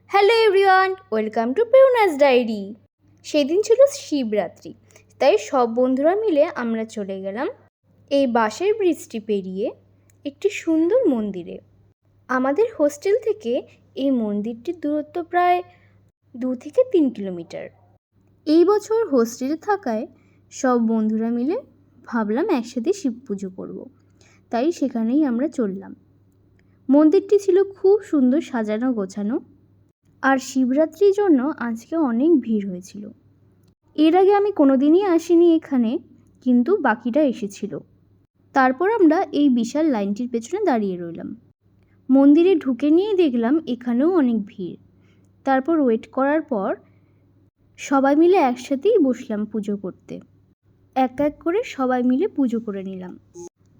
Hello everyone, welcome to Prerana's diary. সেদিন ছিল শিবরাত্রি, তাই সব বন্ধুরা মিলে আমরা চলে গেলাম এই বাঁশের ব্রিজটি পেরিয়ে একটি সুন্দর মন্দিরে। আমাদের হোস্টেল থেকে এই মন্দিরটির দূরত্ব প্রায় 2 থেকে 3 কিলোমিটার। এই বছর হোস্টেলে থাকায় সব বন্ধুরা মিলে ভাবলাম একসাথে শিব পুজো করব, তাই সেখানেই আমরা চললাম। মন্দিরটি ছিল খুব সুন্দর সাজানো গোছানো, আর শিবরাত্রির জন্য আজকে অনেক ভিড় হয়েছিল। এর আগে আমি কোনোদিনই আসিনি এখানে, কিন্তু বাকিটা এসেছিল। তারপর আমরা এই বিশাল লাইনটির পেছনে দাঁড়িয়ে রইলাম। মন্দিরে ঢুকে নিয়েই দেখলাম এখানেও অনেক ভিড়। তারপর ওয়েট করার পর সবাই মিলে একসাথেই বসলাম পুজো করতে। এক এক করে সবাই মিলে পুজো করে নিলাম।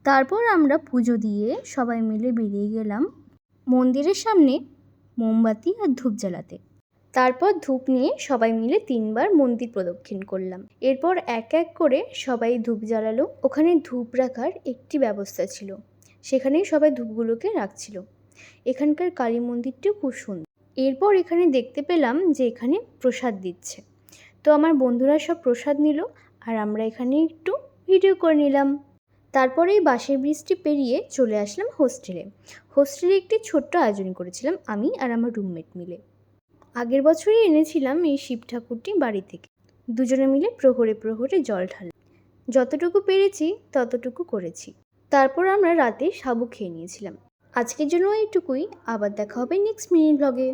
তারপর আমরা পুজো দিয়ে সবাই মিলে বেরিয়ে গেলাম মন্দিরের সামনে মোমবাতি আর ধূপ জ্বালাতে। তারপর ধূপ নিয়ে সবাই মিলে 3বার মন্দির প্রদক্ষিণ করলাম। এরপর এক এক করে সবাই ধূপ জ্বালালো। ওখানে ধূপ রাখার একটি ব্যবস্থা ছিল, সেখানেই সবাই ধূপগুলোকে রাখছিল। এখানকার কালী মন্দিরটিও খুব সুন্দর। এরপর এখানে দেখতে পেলাম যে এখানে প্রসাদ দিচ্ছে, তো আমার বন্ধুরা সব প্রসাদ নিল আর আমরা এখানে একটু ভিডিও করে নিলাম। তারপরে এই বাঁশের ব্রিজটি পেরিয়ে চলে আসলাম হোস্টেলে। হোস্টেলে একটি ছোট্ট আয়োজন করেছিলাম আমি আর আমার রুমমেট মিলে। আগের বছরই এনেছিলাম এই শিব ঠাকুরটি বাড়ি থেকে। দুজনে মিলে প্রহরে প্রহরে জল ঢাল, যতটুকু পেরেছি ততটুকু করেছি। তারপর আমরা রাতে সাবু খেয়ে নিয়েছিলাম। আজকের জন্য এইটুকুই, আবার দেখা হবে নেক্সট মিনি ব্লগে।